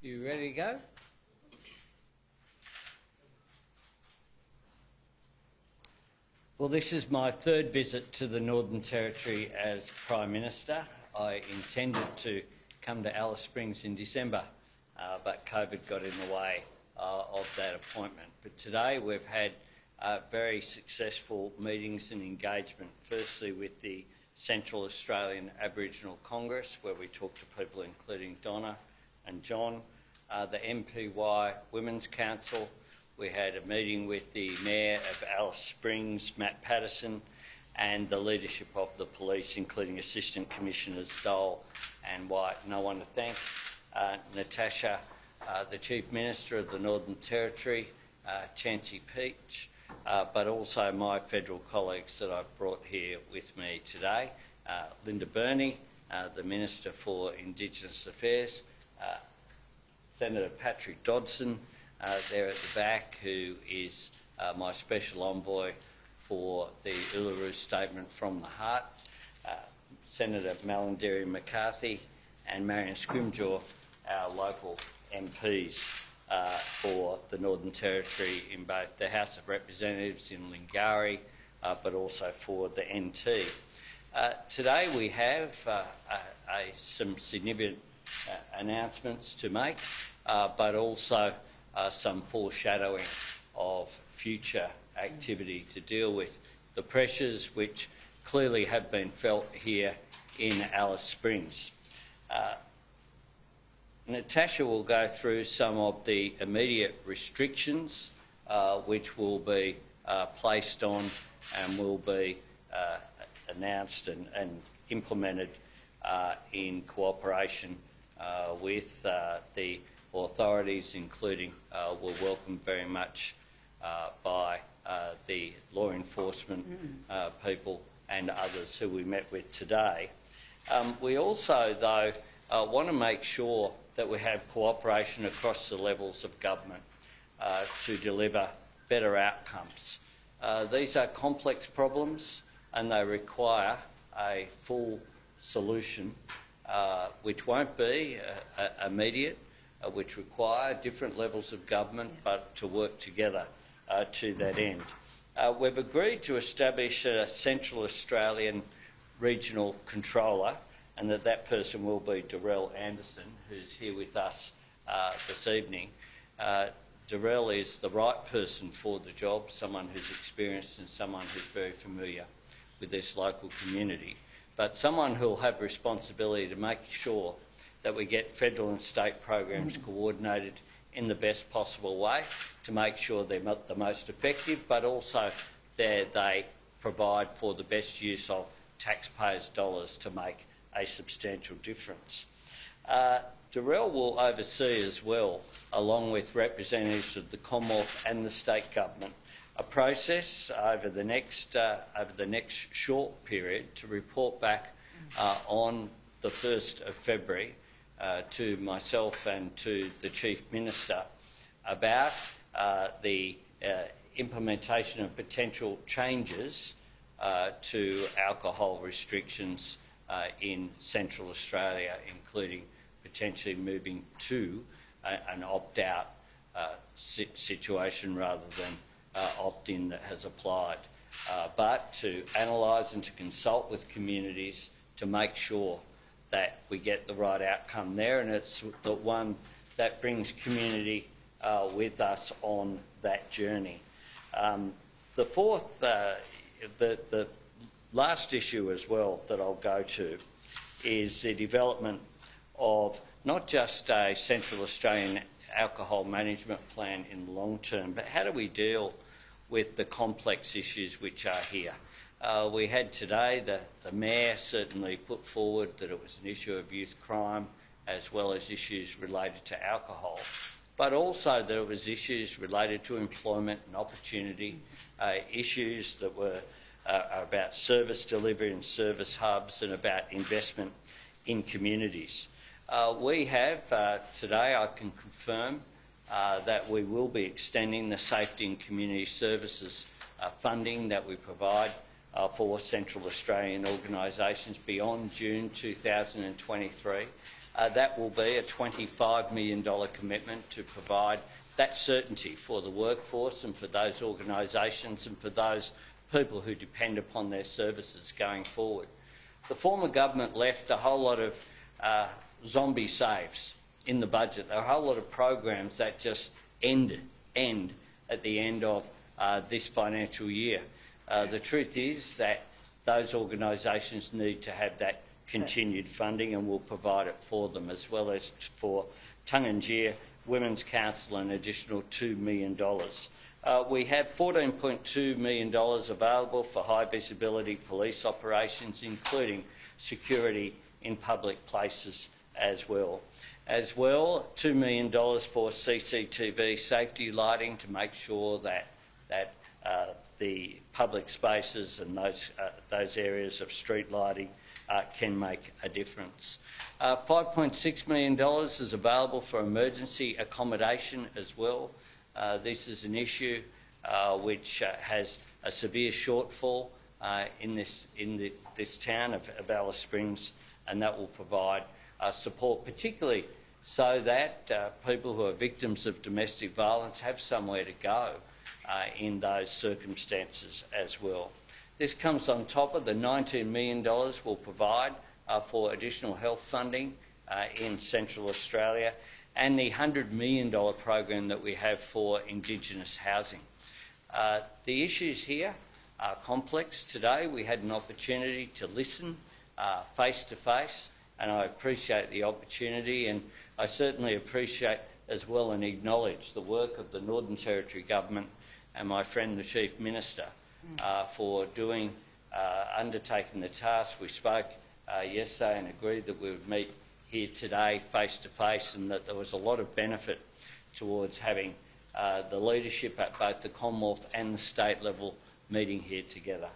You ready to go? Well, this is my third visit to the Northern Territory as Prime Minister. I intended to come to Alice Springs in December, but COVID got in the way of that appointment. But today we've had very successful meetings and engagement, firstly with the Central Australian Aboriginal Congress, where we talked to people including Donna and John, the MPY Women's Council. We had a meeting with the Mayor of Alice Springs, Matt Patterson, and the leadership of the police, including Assistant Commissioners Dole and White. And I want to thank Natasha, the Chief Minister of the Northern Territory, Chancey Peach, but also my federal colleagues that I've brought here with me today. Linda Burney, the Minister for Indigenous Affairs, Senator Patrick Dodson, there at the back, who is my special envoy for the Uluru Statement from the Heart, Senator Malarndirri McCarthy and Marion Scrimgeour, our local MPs for the Northern Territory in both the House of Representatives in Lingari, but also for the NT. Today we have some significant announcements to make, but also some foreshadowing of future activity to deal with the pressures which clearly have been felt here in Alice Springs. Natasha will go through some of the immediate restrictions which will be placed on and will be announced and implemented in cooperation with the authorities, including were welcomed very much by the law enforcement people and others who we met with today. We also, though, want to make sure that we have cooperation across the levels of government to deliver better outcomes. These are complex problems and they require a full solution which won't be immediate, which require different levels of government, but to work together to that end. We've agreed to establish a Central Australian regional controller, and that person will be Dorrelle Anderson, who's here with us this evening. Dorrelle is the right person for the job, someone who's experienced and someone who's very familiar with this local community, but someone who'll have responsibility to make sure that we get federal and state programs coordinated in the best possible way to make sure they're the most effective, but also they provide for the best use of taxpayers' dollars to make a substantial difference. Dorrelle will oversee as well, along with representatives of the Commonwealth and the state government, a process over the next short period to report back on the 1st of February to myself and to the Chief Minister about the implementation of potential changes to alcohol restrictions in Central Australia, including potentially moving to an opt-out situation rather than opt-in that has applied, but to analyse and to consult with communities to make sure that we get the right outcome there, and it's the one that brings community with us on that journey. The fourth, the last issue as well that I'll go to is the development of not just a Central Australian alcohol management plan in the long term, but how do we deal with the complex issues which are here. We had today, the Mayor certainly put forward that it was an issue of youth crime as well as issues related to alcohol, but also that it was issues related to employment and opportunity, issues that were about service delivery and service hubs, and about investment in communities. We have today, I can confirm, that we will be extending the safety and community services funding that we provide for Central Australian organisations beyond June 2023. That will be a $25 million commitment to provide that certainty for the workforce and for those organisations and for those people who depend upon their services going forward. The former government left a whole lot of zombie saves in the budget. There are a whole lot of programs that just end at the end of this financial year. The truth is that those organisations need to have that continued funding, and we'll provide it for them, as well as for Tungunjir Women's Council an additional $2 million. We have $14.2 million available for high visibility police operations, including security in public places as well. $2 million for CCTV safety lighting to make sure that the public spaces and those areas of street lighting can make a difference. $5.6 million is available for emergency accommodation as well. This is an issue which has a severe shortfall in this town of Alice Springs, and that will provide support, particularly so that people who are victims of domestic violence have somewhere to go in those circumstances as well. This comes on top of the $19 million we'll provide for additional health funding in Central Australia, and the $100 million program that we have for Indigenous housing. The issues here are complex. Today we had an opportunity to listen face to face, and I appreciate the opportunity, and I certainly appreciate as well and acknowledge the work of the Northern Territory Government and my friend the Chief Minister for undertaking the task. We spoke yesterday and agreed that we would meet here today face to face, and that there was a lot of benefit towards having the leadership at both the Commonwealth and the state level meeting here together.